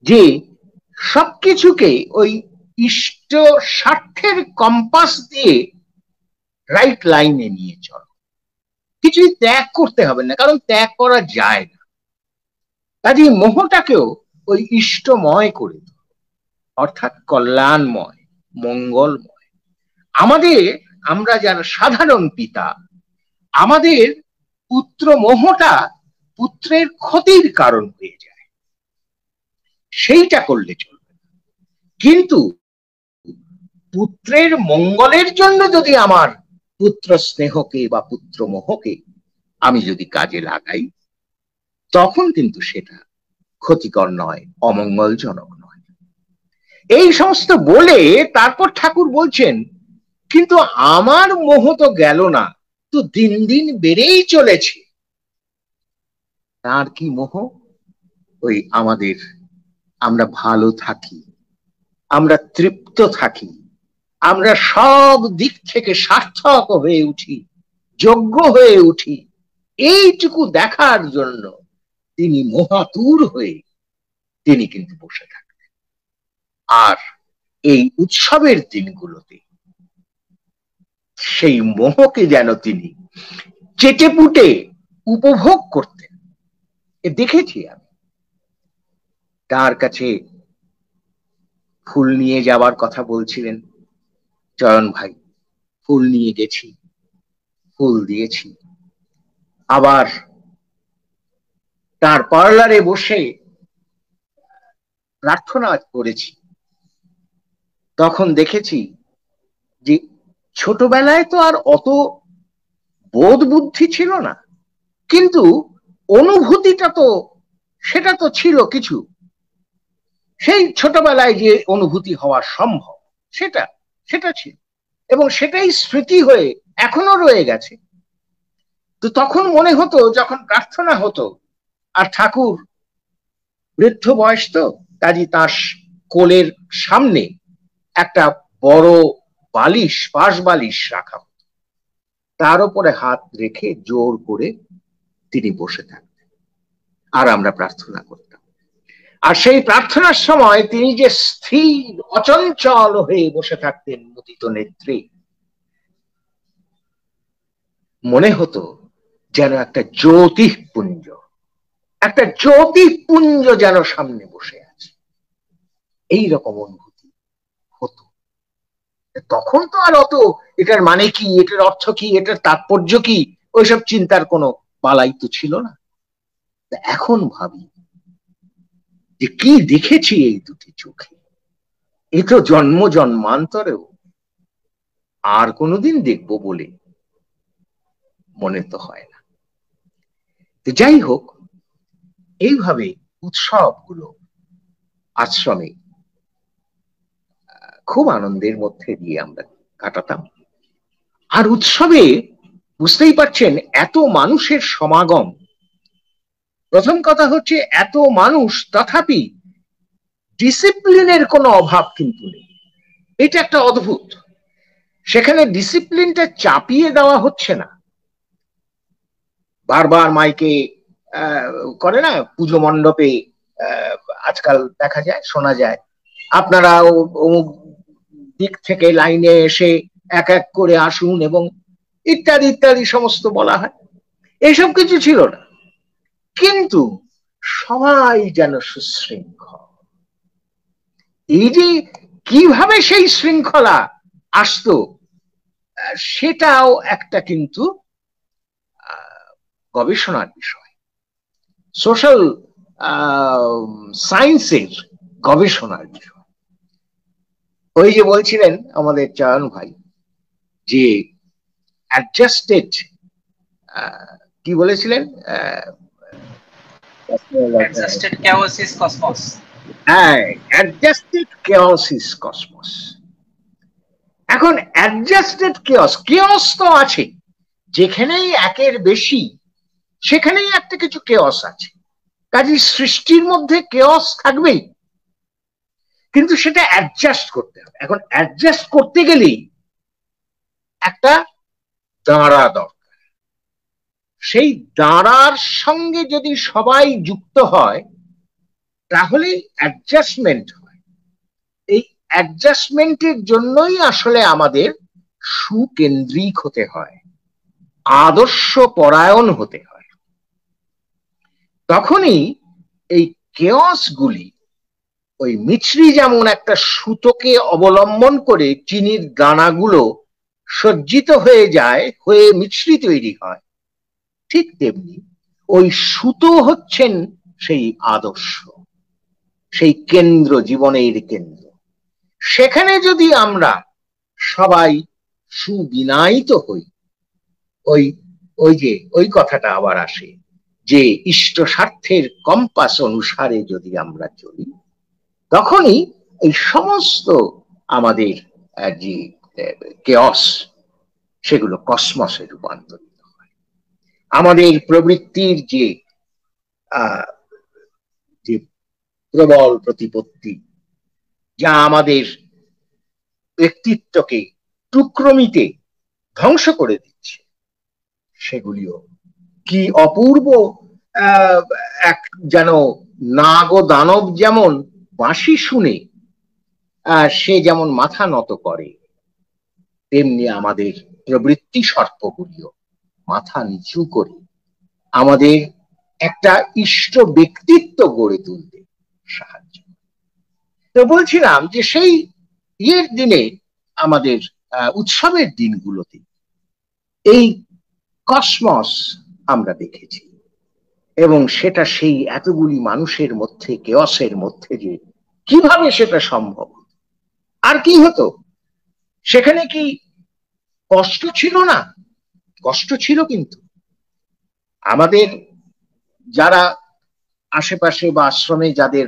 যে সবকিছুকে ওই ইষ্ট স্বার্থের কম্পাস দিয়ে রাইট লাইনে নিয়ে চলো, কিছুই ত্যাগ করতে হবে না, কারণ ত্যাগ করা যায় না। কাজে মোহটাকেও ওই ইষ্টময় করে দাও, অর্থাৎ কল্যাণময়, মঙ্গলময়। আমাদের, আমরা যারা সাধারণ পিতা, আমাদের পুত্র মোহটা পুত্রের ক্ষতির কারণ হয়ে যায়, সেইটা করলে চলবে। কিন্তু পুত্রের মঙ্গলের জন্য যদি আমার পুত্র স্নেহকে বা পুত্র মোহকে আমি যদি কাজে লাগাই, তখন কিন্তু সেটা ক্ষতিকর নয়, অমঙ্গলজনক নয়। এই সমস্ত বলে তারপর ঠাকুর বলছেন, কিন্তু আমার মোহ তো গেল না, তো দিন দিন বেড়েই চলেছে। তার কি মোহ? ওই আমাদের, আমরা ভালো থাকি, আমরা তৃপ্ত থাকি, আমরা সব দিক থেকে সার্থক হয়ে উঠি, যোগ্য হয়ে উঠি, এইটুকু দেখার জন্য তিনি মোহাতুর হয়ে তিনি কিন্তু বসে থাকেন। আর এই উৎসবের দিনগুলোতে সেই মোহকে যেন তিনি চেটেপুটে উপভোগ করতেন। এ দেখেছি আমি। তার কাছে ফুল নিয়ে যাওয়ার কথা বলছিলেন চয়ন ভাই, ফুল নিয়ে গেছি, ফুল দিয়েছি। আবার তার পার্লারে বসে প্রার্থনা করেছি, তখন দেখেছি যে ছোটবেলায় তো আর অত বোধ বুদ্ধি ছিল না, কিন্তু অনুভূতিটা তো, সেটা তো ছিল কিছু। সেই ছোটবেলায় যে অনুভূতি হওয়া সম্ভব, সেটা সেটা ছিল, এবং সেটাই স্মৃতি হয়ে এখনো রয়ে গেছে। তো তখন মনে হতো যখন প্রার্থনা হতো, আর ঠাকুর বৃদ্ধ বয়স তো, কাজী তার কোলের সামনে একটা বড় বালিশ, পাশ বালিশ রাখা হতো, তার উপরে হাত রেখে জোর করে তিনি বসে থাকতেন, আর আমরা প্রার্থনা করতাম। আর সেই প্রার্থনার সময় তিনি যে স্থির অচঞ্চল হয়ে বসে থাকতেন মুদিত নেত্রে, মনে হতো যেন একটা জ্যোতিপুঞ্জ, একটা জ্যোতিপুঞ্জ যেন সামনে বসে আছে, এইরকম অনুভূতি হতো। তখন তো আর অত এটার মানে কি, এটার অর্থ কি, এটার তাৎপর্য কি, ওইসব চিন্তার কোনো বালাই তো ছিল না। এখন ভাবি যে কি দেখেছি এই দুটি চোখে, এ তো জন্ম জন্মান্তরেও আর কোনোদিন দেখবো বলে মনে তো হয় না। তো যাই হোক, এইভাবে উৎসবগুলো আশ্রমে খুব আনন্দের মধ্যে দিয়ে আমরা কাটাতাম। আর উৎসবে বুঝতেই পারছেন এত মানুষের সমাগম, প্রথম কথা হচ্ছে এত মানুষ, তথাপি ডিসিপ্লিনের কোনো অভাব কিন্তু নেই। এটা একটা অদ্ভুত, সেখানে ডিসিপ্লিনটা চাপিয়ে দেওয়া হচ্ছে না। বারবার মাইকে করে না, পুজো মণ্ডপে আজকাল দেখা যায়, শোনা যায়, আপনারা অমুক দিক থেকে লাইনে এসে এক এক করে আসুন, এবং ইত্যাদি ইত্যাদি সমস্ত বলা হয়। এইসব কিছু ছিল না, কিন্তু সবাই যেন সুশৃঙ্খল। এই যে কিভাবে সেই শৃঙ্খলা আসতো, সেটাও একটা কিন্তু গবেষণার বিষয়, সোশ্যাল সায়েন্সের গবেষণার বিষয়। ওই যে বলছিলেন আমাদের চয়ন ভাই যে অ্যাডজাস্টেড, কি বলেছিলেন, Adjusted chaos is cosmos. হ্যাঁ, অ্যাডজাস্টেড কেওস ইজ কসমস। এখন অ্যাডজাস্টেড কেওস, কেওস তো আছে, যেখানেই একের বেশি সেখানেই একটা কিছু কেওস আছে, কাজে সৃষ্টির মধ্যে কেওস থাকবেই, কিন্তু সেটা অ্যাডজাস্ট করতে হবে। এখন অ্যাডজাস্ট করতে গেলেই একটা দাঁড়া দরকার, সেই দাঁড়ার সঙ্গে যদি সবাই যুক্ত হয়, তাহলে অ্যাডজাস্টমেন্ট হয়। এই অ্যাডজাস্টমেন্টের জন্যই আসলে আমাদের সুকেন্দ্রিক হতে হয়, আদর্শ পরায়ণ হতে হয়। তখনই এই কেয়স গুলি, ওই মিছরি যেমন একটা সুতোকে অবলম্বন করে চিনির দানাগুলো সজ্জিত হয়ে যায়, হয়ে মিছরি তৈরি হয়, ঠিক তেমনি ওই সুতো হচ্ছেন সেই আদর্শ, সেই কেন্দ্র, জীবনের কেন্দ্র। সেখানে যদি আমরা সবাই সুবিনায়িত হই, ওই ওই যে ওই কথাটা আবার আসে যে ইষ্ট স্বার্থের কম্পাস অনুসারে যদি আমরা চলি, তখনই এই সমস্ত আমাদের যে কেয়স, সেগুলো কসমসে রূপান্তরিত হয়। আমাদের প্রবৃত্তির যে যে প্রবল প্রতিপত্তি, যা আমাদের ব্যক্তিত্বকে টুকরোমিতে ধ্বংস করে দিচ্ছে, সেগুলিও কি অপূর্ব এক যেন নাগ ও দানব যেমন বাঁশি শুনে সে যেমন মাথা নত করে, তেমনি আমাদের প্রবৃত্তি সর্পগুলিও মাথা নিচু করে আমাদের একটা ইষ্ট ব্যক্তিত্ব গড়ে তুলতে সাহায্য। তো বলছিলাম যে সেই ইয়ের দিনে, আমাদের উৎসবের দিনগুলোতে এই কসমস আমরা দেখেছি, এবং সেটা সেই এতগুলি মানুষের মধ্যে, কেয়সের মধ্যে, যে কিভাবে সেটা সম্ভব। আর কি হতো সেখানে? কি কষ্ট ছিল না? কষ্ট ছিল, কিন্তু আমাদের যারা আশেপাশে বা আশ্রমে যাদের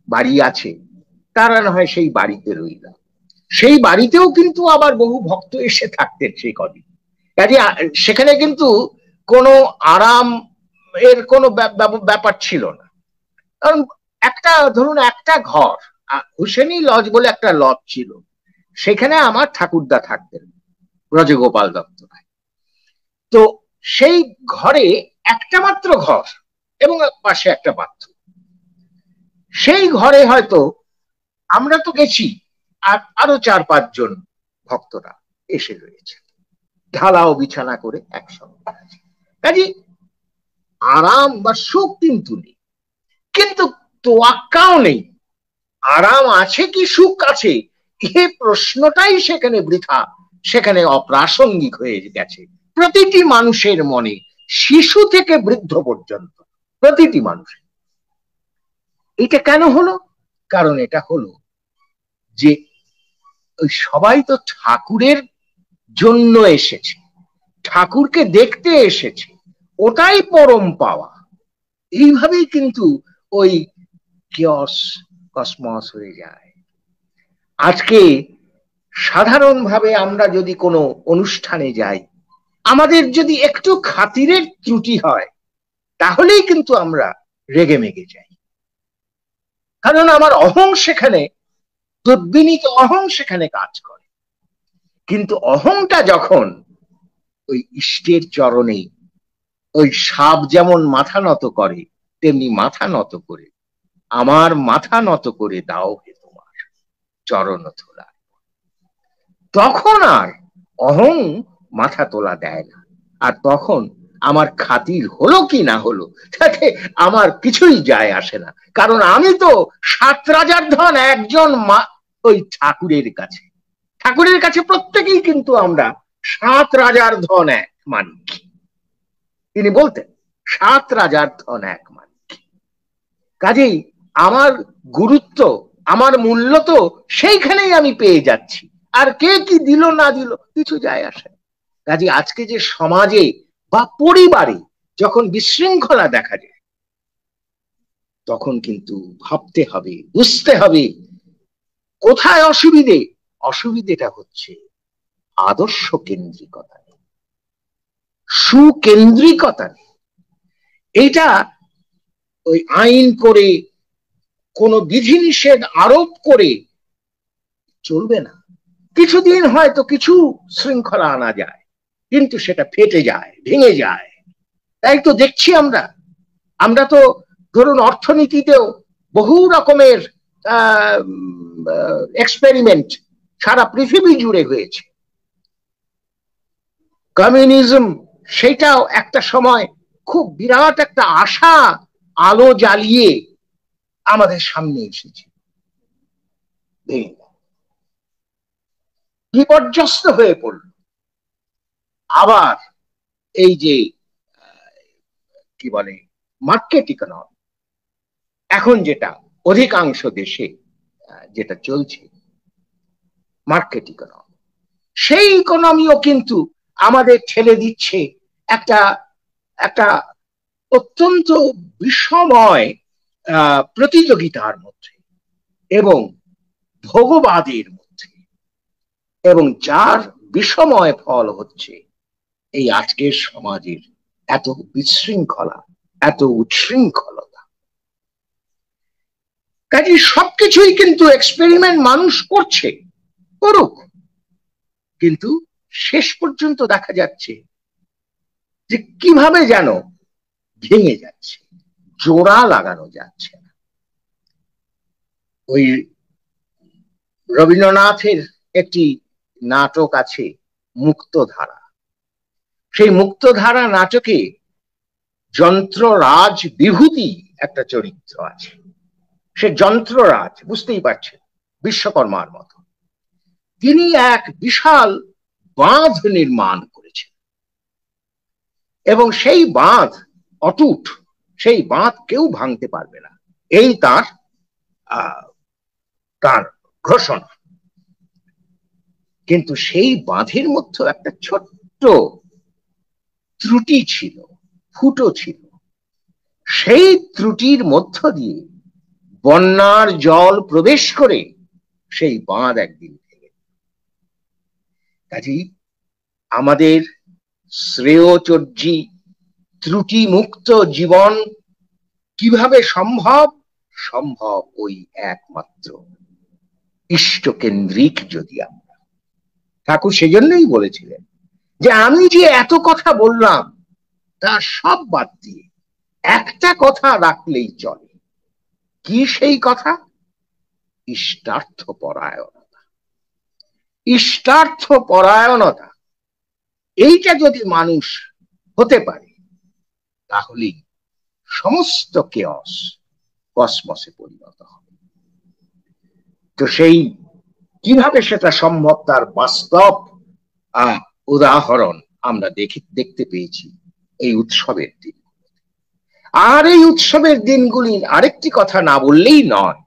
বাড়ি আছে, তারা না হয় সেই বাড়িতে রইল, সেই বাড়িতেও কিন্তু আবার বহু ভক্ত এসে থাকতেন সেই কদিন। কাজে সেখানে কিন্তু কোনো আরাম এর কোনো ব্যাপার ছিল না। কারণ একটা, ধরুন একটা ঘর, হুসেনি লজ বলে একটা লজ ছিল, সেখানে আমার ঠাকুরদা থাকতেন, ব্রজগোপাল দত্ত। তো সেই ঘরে একটা মাত্র ঘর এবং পাশে একটা বাথরুম। সেই ঘরে হয়তো আমরা তো গেছি, আর আরো 4-5 জন ভক্তরা এসে রয়েছে, ঢালাও বিছানা করে একসঙ্গে। কাজে আরাম বা সুখ কিন্তু নেই, কিন্তু তোয়াক্কাও নেই। আরাম আছে কি সুখ আছে, এই প্রশ্নটাই সেখানে বৃথা, সেখানে অপ্রাসঙ্গিক হয়ে গেছে প্রতিটি মানুষের মনে, শিশু থেকে বৃদ্ধ পর্যন্ত প্রতিটি মানুষের। এটা কেন হলো? কারণ এটা হলো যে সবাই তো ঠাকুরের জন্য এসেছে, ঠাকুরকে দেখতে এসেছে, ওটাই পরম পাওয়া। এইভাবেই কিন্তু ওই কেয়স, কসমস হয়ে যায়। আজকে সাধারণভাবে আমরা যদি কোনো অনুষ্ঠানে যাই, আমাদের যদি একটু খাতিরের ত্রুটি হয়, তাহলেই কিন্তু আমরা রেগে মেগে যাই। কারণ আমার অহং সেখানে, তদ্বিনীত অহং সেখানে কাজ করে। কিন্তু অহংটা যখন ওই ইষ্টের চরণে, ওই সাপ যেমন মাথা নত করে, তেমনি মাথা নত করে, আমার মাথা নত করে দাও হে তোমার চরণ তোলা, তখন আর অহং মাথা তোলা দেয় না। আর তখন আমার খাতির হলো কি না হলো, তাতে আমার কিছুই যায় আসে না। কারণ আমি তো 7 রাজার ধন একজন ওই ঠাকুরের কাছে। ঠাকুরের কাছে প্রত্যেকেই কিন্তু আমরা 7 রাজার ধন এক মানিক। তিনি বলতেন 7 রাজার ধন এক মানিক। কাজেই আমার গুরুত্ব, আমার মূল্য তো সেইখানেই আমি পেয়ে যাচ্ছি। আর কে কি দিল না দিল কিছু যায় আসে। কাজে আজকে যে সমাজে বা পরিবারে যখন বিশৃঙ্খলা দেখা যায়, তখন কিন্তু ভাবতে হবে, বুঝতে হবে কোথায় অসুবিধে। অসুবিধেটা হচ্ছে আদর্শ কেন্দ্রিকতা নেই, সুকেন্দ্রিকতা নেই। এটা ওই আইন করে, কোন বিধিনিষেধ আরোপ করে চলবে না। কিছুদিন হয়তো কিছু শৃঙ্খলা আনা যায়, কিন্তু সেটা ফেটে যায়, ভেঙে যায়। তাই তো দেখছি আমরা তো ধরুন অর্থনীতিতেও বহু রকমের এক্সপেরিমেন্ট সারা পৃথিবী জুড়ে হয়েছে। কমিউনিজম সেটাও একটা সময় খুব বিরাট একটা আশা আলো জ্বালিয়ে আমাদের সামনে এসেছে, বিপর্যস্ত হয়ে পড়ল। আবার এই যে কি বলে মার্কেট ইকোনমি, এখন যেটা অধিকাংশ দেশে যেটা চলছে মার্কেট ইকোনমি, সেই ইকোনমিও কিন্তু আমাদের ঠেলে দিচ্ছে একটা একটা অত্যন্ত বিষময় প্রতিযোগিতার মধ্যে এবং ভোগবাদের মধ্যে, এবং যার বিষময় ফল হচ্ছে এই আজকের সমাজের এত বিশৃঙ্খলা, এত উচ্ছৃঙ্খলতা। কাজে সবকিছুই কিন্তু এক্সপেরিমেন্ট মানুষ করছে, করুক, কিন্তু শেষ পর্যন্ত দেখা যাচ্ছে যে কিভাবে যেন ভেঙে যাচ্ছে, জোড়া লাগানো যাচ্ছে না। ওই রবীন্দ্রনাথের একটি নাটক আছে মুক্তধারা, সেই মুক্তধারা নাটকে যন্ত্ররাজ বিভূতি একটা চরিত্র আছে। সে যন্ত্ররাজ, বুঝতেই পারছেন, বিশ্বকর্মার মতো। তিনি এক বিশাল বাঁধ নির্মাণ করেছেন এবং সেই বাঁধ অটুট, সেই বাঁধ কেউ ভাঙতে পারবে না, এই তার তার ঘোষণা। কিন্তু সেই বাঁধের মধ্যে একটা ছোট্ট ত্রুটি ছিল, ফুটো ছিল। সেই ত্রুটির মধ্য দিয়ে বন্যার জল প্রবেশ করে সেই বাঁধ একদিন ভেঙে। কাজেই আমাদের শ্রেয়োচর্যী ত্রুটি মুক্ত জীবন কিভাবে সম্ভব? সম্ভব ওই একমাত্র ইষ্টকেন্দ্রিক যদি আমরা। ঠাকুর সেজন্যই বলেছিলেন যে আমি যে এত কথা বললাম তা সব বাদ দিয়ে একটা কথা রাখলেই চলে। কি সেই কথা? ইষ্টার্থ পরায়ণতা। ইষ্টার্থ পরায়ণতা, এইটা যদি মানুষ হতে পারে তাহলে সমস্ত কেয়স কসমসে পরিণত হবে। তো সেই কিভাবে সেটা সম্ভব তার বাস্তব উদাহরণ আমরা দেখতে পেয়েছি এই উৎসবের দিন। আর এই উৎসবের দিনগুলির আরেকটি কথা না বললেই নয়,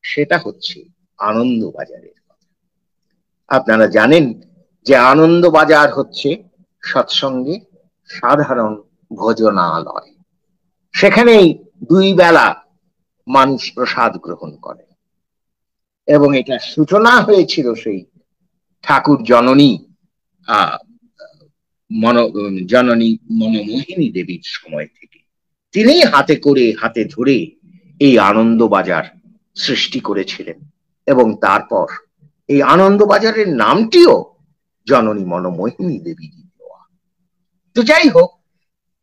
সেটা হচ্ছে আনন্দবাজারের কথা। আপনারা জানেন যে আনন্দবাজার হচ্ছে সৎসঙ্গে সাধারণ ভোজনালয়। সেখানেই দুই বেলা মানুষ প্রসাদ গ্রহণ করে এবং এটা সূচনা হয়েছিল সেই ঠাকুর জননী জননী মনমোহিনী দেবীর সময় থেকে। তিনি হাতে করে, হাতে ধরে এই আনন্দবাজার সৃষ্টি করেছিলেন এবং তারপর এই আনন্দবাজারের নামটিও জননী মনমোহিনী দেবী দেওয়া। তো যাই হোক,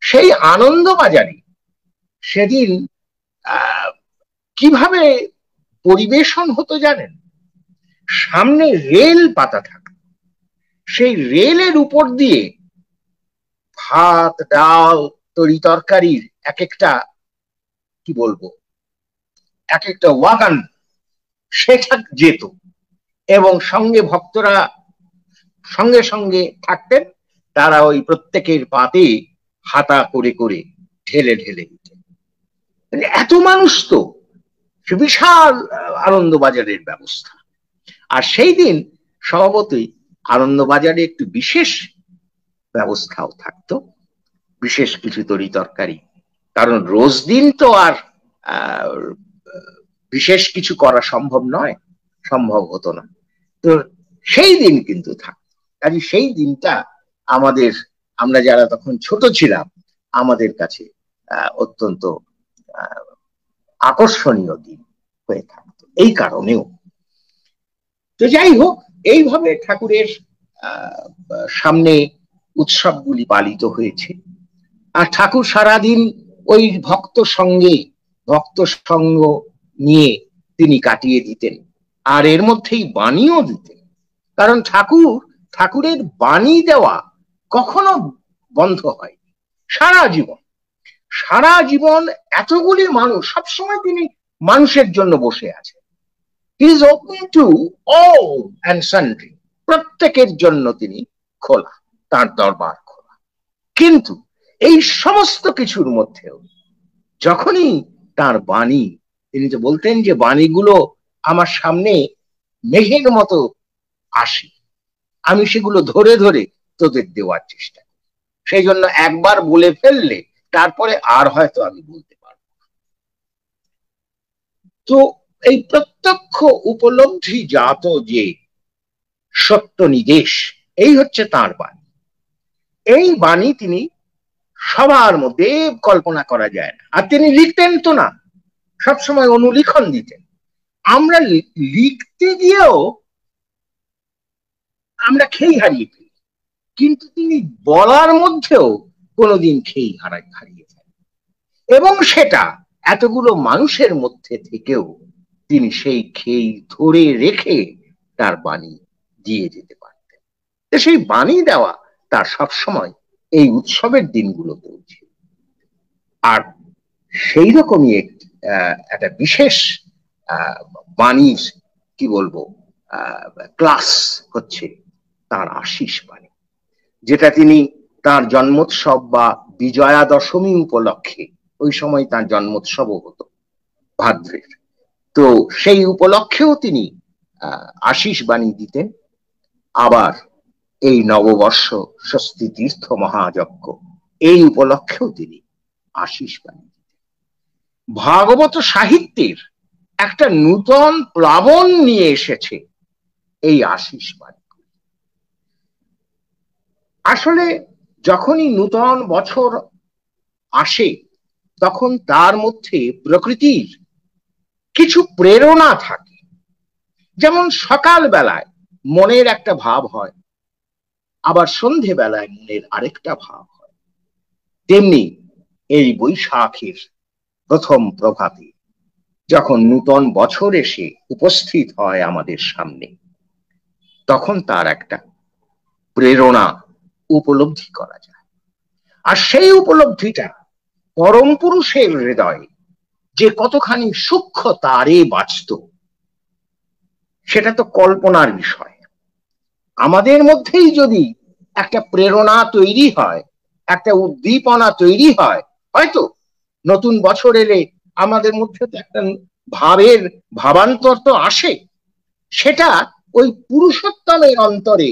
সেই আনন্দবাজারে সেদিন কিভাবে পরিবেশন হতো জানেন? সামনে রেল পাতা থাকতো, সেই রেলের উপর দিয়ে ভাত, ডাল, তরি তরকারির এক একটা কি বলবো, এক একটা ওয়াগান সেটা যেত এবং সঙ্গে ভক্তরা সঙ্গে সঙ্গে থাকতেন। তারা ওই প্রত্যেকের পাতে হাতা করে করে ঢেলে ঢেলে দিতেন। এত মানুষ, তো বিশাল আনন্দবাজারের ব্যবস্থা। আর সেই দিন স্বভাবতই আনন্দবাজারে একটু বিশেষ ব্যবস্থাও থাকতো, বিশেষ কিছু তরি তরকারি, কারণ রোজ দিন তো আর বিশেষ কিছু করা সম্ভব নয়, সম্ভব হতো না। তো সেই দিন কিন্তু থাকতো। কাজে সেই দিনটা আমরা যারা তখন ছোট ছিলাম আমাদের কাছে অত্যন্ত আকর্ষণীয় দিন হয়ে থাকতো এই কারণেও। তো যাই হোক, এইভাবে ঠাকুরের সামনে উৎসবগুলি পালিত হয়েছে। আর ঠাকুর সারাদিন ওই ভক্ত সঙ্গ নিয়ে তিনি কাটিয়ে দিতেন, আর এর মধ্যেই বাণীও দিতেন। কারণ ঠাকুরের বাণী দেওয়া কখনো বন্ধ হয় সারা জীবন এতগুলি মানুষ, সবসময় তিনি মানুষের জন্য বসে আছেন। He is open to all and sundry, প্রত্যেকের জন্য তিনি খোলা, তার দরবার খোলা। কিন্তু এই সমস্ত কিছুর মধ্যেও যখনই তার বাণী, তিনি তো বলতেন যে বাণীগুলো আমার সামনে মেঘের মতো আসে, আমি সেগুলো ধরে ধরে তোদের দেওয়ার চেষ্টা করি। সেই জন্য একবার বলে ফেললে তারপরে আর হয়তো আমি বলতে পারবো। তো এই প্রত্যক্ষ উপলব্ধি জাত যে সত্য নিদেশ, এই হচ্ছে তার বাণী। এই বাণী তিনি সবার মধ্যে কল্পনা করা যায় না। আর তিনি লিখতেন তো না, সবসময় অনুলিখন দিতেন। আমরা লিখতে গিয়েও আমরা খেই হারিয়ে ফেলি, কিন্তু তিনি বলার মধ্যেও কোনোদিন খেই হারিয়ে ফেলেন। এবং সেটা এতগুলো মানুষের মধ্যে থেকেও তিনি সেই খেই ধরে রেখে তার বাণী দিয়ে যেতে পারতেন। সেই বাণী দেওয়া তার সবসময় এই উৎসবের দিনগুলোতে ছিল। আর সেই রকমই একটা বিশেষ বাণীর কি বলবো ক্লাস হচ্ছে তার আশিস বাণী, যেটা তিনি তার জন্মোৎসব বা বিজয়া দশমী উপলক্ষে, ওই সময় তার জন্মোৎসবও হতো ভাদ্রের, তো সেই উপলক্ষেও তিনি আশিস বাণী দিতেন। আবার এই নববর্ষ স্বস্তি তীর্থ মহাযজ্ঞ, এই উপলক্ষেও তিনি আশিস বাণী দিতেন। ভাগবত সাহিত্যের একটা নূতন প্লাবন নিয়ে এসেছে এই আশিস বাণী। আসলে যখনই নূতন বছর আসে তখন তার মধ্যে প্রকৃতির কিছু প্রেরণা থাকে। যেমন সকাল বেলায় মনের একটা ভাব হয়, আবার সন্ধে বেলায় মনের আরেকটা ভাব হয়। তেমনি এই বৈশাখের প্রথম প্রভাতে যখন নূতন বছর এসে উপস্থিত হয় আমাদের সামনে, তখন তার একটা প্রেরণা উপলব্ধি করা যায়। আর সেই উপলব্ধিটা পরম পুরুষের হৃদয়ে যে কতখানি সূক্ষ্ম তারে বাঁচত, সেটা তো কল্পনার বিষয়। আমাদের মধ্যেই যদি একটা প্রেরণা তৈরি হয়, একটা উদ্দীপনা তৈরি হয়, হয়তো নতুন বছর এলে আমাদের মধ্যে তো একটা ভাবান্তর তো আসে। সেটা ওই পুরুষোত্তমের অন্তরে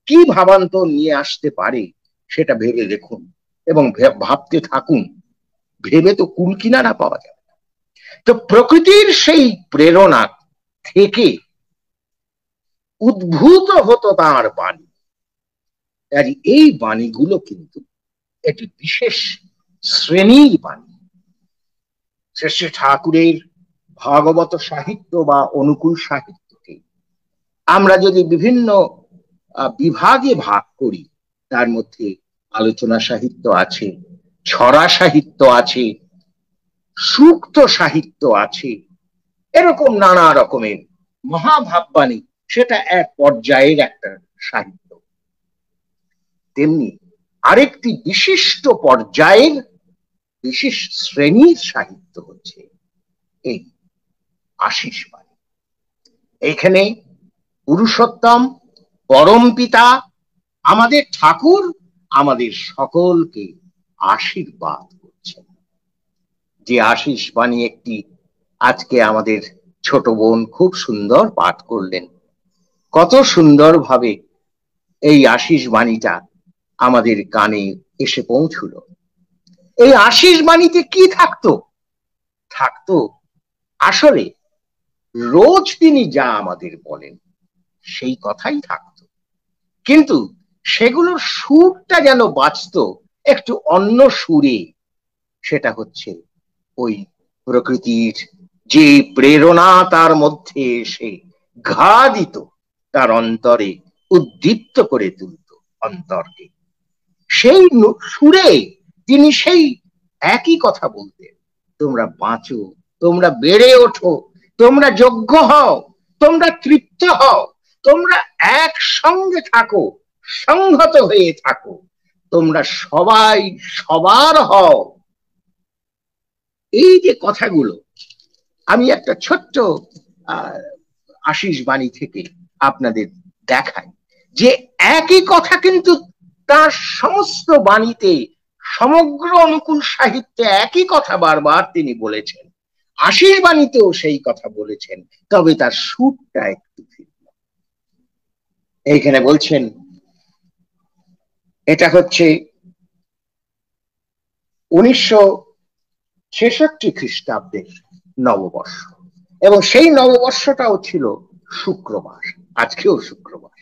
কি ভাবান্তর নিয়ে আসতে পারে সেটা ভেবে দেখুন এবং ভাবতে থাকুন। ভেবে তো কুল কিনারা পাওয়া যাবে না। তো প্রকৃতির সেই প্রেরণা থেকে উদ্ভূত হতো তার বাণী। এই বাণীগুলো কিন্তু একটি বিশেষ শ্রেণীর বাণী। শ্রী ঠাকুরের ভাগবত সাহিত্য বা অনুকূল সাহিত্যকে আমরা যদি বিভিন্ন বিভাগে ভাগ করি, তার মধ্যে আলোচনা সাহিত্য আছে, ছড়া সাহিত্য আছে, সূক্ত সাহিত্য আছে, এরকম নানা রকমের মহাভাববাণী, সেটা এক পর্যায়ের একটা সাহিত্য। তেমনি আরেকটি বিশিষ্ট পর্যায়ের বিশেষ শ্রেণীর সাহিত্য হচ্ছে এই আশিস বাণী। এখানে পুরুষোত্তম পরম পিতা আমাদের ঠাকুর আমাদের সকলকে আশীর্বাদ করছেন। যে আশিস বাণী একটি আজকে আমাদের ছোট বোন খুব সুন্দর পাঠ করলেন, কত সুন্দর ভাবে এই আশিস বাণীটা আমাদের কানে এসে পৌঁছলো। এই আশিস বাণীতে কি থাকতো আসলে রোজ তিনি যা আমাদের বলেন সেই কথাই থাকতো, কিন্তু সেগুলোর সুরটা যেন বাঁচত একটু অন্য সুরে। সেটা হচ্ছে ওই প্রকৃতির যে প্রেরণা তার মধ্যে এসে ঘা দিত, তার অন্তরে উদ্দীপ্ত করে তুলত অন্তরকে। সেই সুরে তিনি সেই একই কথা বলতেন, তোমরা বাঁচো, তোমরা বেড়ে ওঠো, তোমরা যোগ্য হও, তোমরা তৃপ্ত হও, তোমরা একসঙ্গে থাকো, সংহত হয়ে থাকো, তোমরা সবাই সবার হও। এই যে কথাগুলো আমি একটা ছোট্ট আশিস বাণী থেকে আপনাদের দেখাই যে একই কথা কিন্তু তার সমস্ত বাণীতে, সমগ্র অনুকূল সাহিত্যে একই কথা বারবার তিনি বলেছেন। আশিস বাণীতেও সেই কথা বলেছেন, তবে তার সুরটা একটু ভিন্ন। এইখানে বলছেন, এটা হচ্ছে 1966 খ্রিস্টাব্দের নববর্ষ, এবং সেই নববর্ষটাও ছিল শুক্রবার, আজকেও শুক্রবার।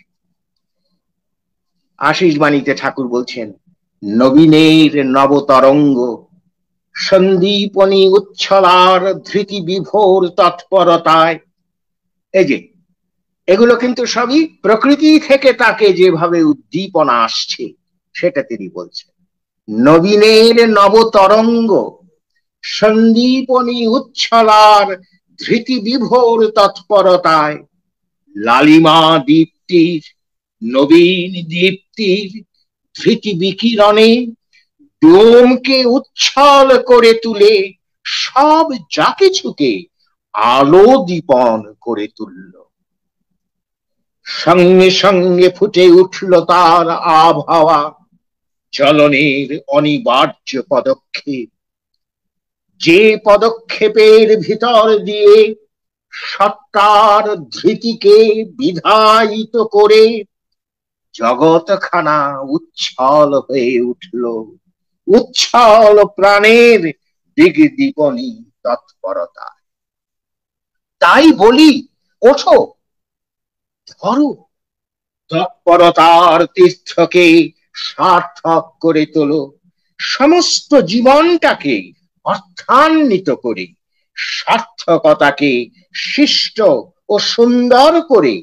আশিস বাণীতে ঠাকুর বলছেন, নবীনের নবতরঙ্গ সন্দীপনী উচ্ছলার ধৃতি বিভোর তৎপরতায়। এই যে এগুলো কিন্তু সবই প্রকৃতি থেকে তাকে যেভাবে উদ্দীপনা আসছে সেটা তিনি বলছেন। নবীনের নবতরঙ্গ সন্দীপনী উচ্ছলার ধৃতি বিভোর তৎপরতায়, লালিমা দীপ্তির, নবীন দীপ্তির ধৃতি বিকিরণে ডোমকে উচ্ছল করে তুলে সব যা কিছুকে আলো দীপন করে তুলল। সঙ্গে সঙ্গে ফুটে উঠল তার আবহাওয়া, চলনের অনিবার্য পদক্ষেপ, যে পদক্ষেপের ভিতর দিয়ে সত্তার ধৃতিকে বিধায়িত করে জগৎখানা উচ্ছল হয়ে উঠল, উচ্ছল প্রাণের দিগদীপনী তৎপরতা। তাই বলি, ওঠো, ধরো, তৎপরতার তীর্থকে সার্থক করে তোলো, সমস্ত জীবনটাকে অর্থান্বিত করে সার্থকতাকে শিষ্ট ও সুন্দর করে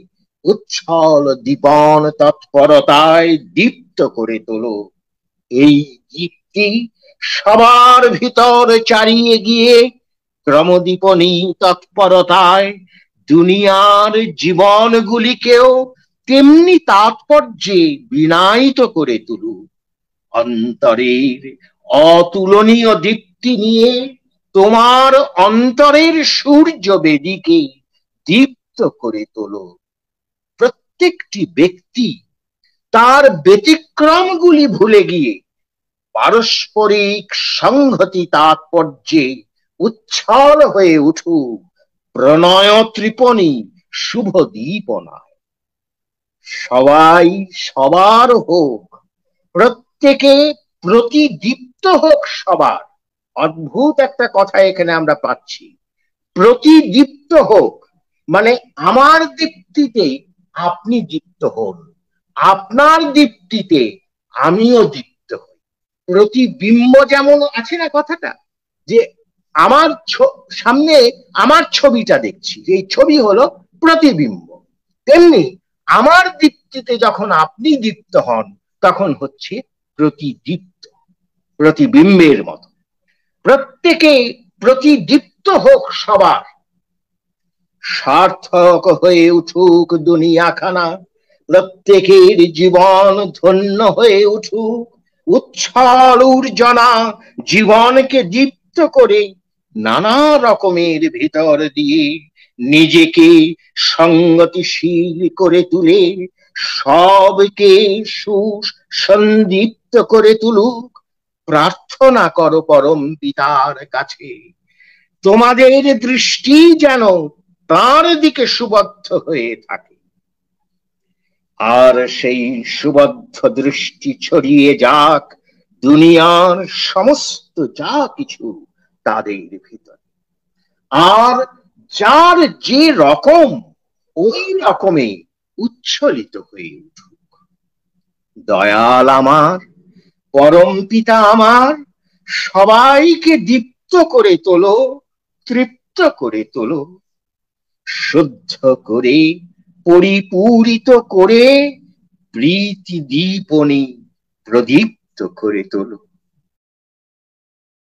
উচ্ছল দীপন তৎপরতায় দীপ্ত করে তোলো। এই দীপ্তি সবার ভিতর চারিয়ে গিয়ে ক্রমদীপনী তৎপরতায় দুনিয়ার জীবনগুলিকেও তেমনি তাৎপর্যে বিনায়িত করে তুলুক। অন্তরের অতুলনীয় দীপ্তি নিয়ে তোমার অন্তরের সূর্য বেদিকে দীপ্ত করে তোলো। প্রত্যেকটি ব্যক্তি তার ব্যতিক্রমগুলি ভুলে গিয়ে পারস্পরিক সংহতি তাৎপর্যে উচ্ছল হয়ে উঠুক প্রণয় ত্রিপণী শুভ দীপনায়। সবাই সবার হোক, প্রত্যেকে প্রতিদীপ্ত হোক সবার। অদ্ভুত একটা কথা এখানে আমরা পাচ্ছি, প্রতিদীপ্ত হোক মানে আমার দীপ্তিতে আপনি দীপ্ত হন, আপনার দীপ্তিতে আমিও দীপ্ত হই। প্রতিবিম্ব যেমন আছে না কথাটা, যে আমার সামনে আমার ছবিটা দেখছি, এই ছবি হলো প্রতিবিম্ব, তেমনি আমার দীপ্তিতে যখন আপনি দীপ্ত হন তখন হচ্ছে প্রতিদীপ্ত, প্রতিবিম্বের মতো। প্রত্যেকে প্রতিদীপ্ত হোক সবার, সার্থক হয়ে উঠুক দুনিয়াখানা, প্রত্যেকের জীবন ধন্য হয়ে উঠুক, উচ্ছল উর্জনা জীবনকে দীপ্ত করে নানা রকমের ভিতর দিয়ে নিজেকে সংগতিশীল করে তুলে সবকে সুসন্দীপ্ত করে তুলুক। প্রার্থনা করো পরম পিতার কাছে, তোমাদের দৃষ্টি যেন তার দিকে সুবদ্ধ হয়ে থাকে, আর সেই সুবদ্ধ দৃষ্টি ছড়িয়ে যাক দুনিয়ার সমস্ত যা কিছু তাদের ভিতরে, আর যার যে রকম ওই রকমে উচ্ছলিত হয়ে উঠুক। দয়াল আমার, পরম পিতা আমার, সবাইকে দীপ্ত করে তোলো, তৃপ্ত করে তোলো, শুদ্ধ করে পরিপূরিত করে প্রীতি দীপনী প্রদীপ্ত করে তোলো।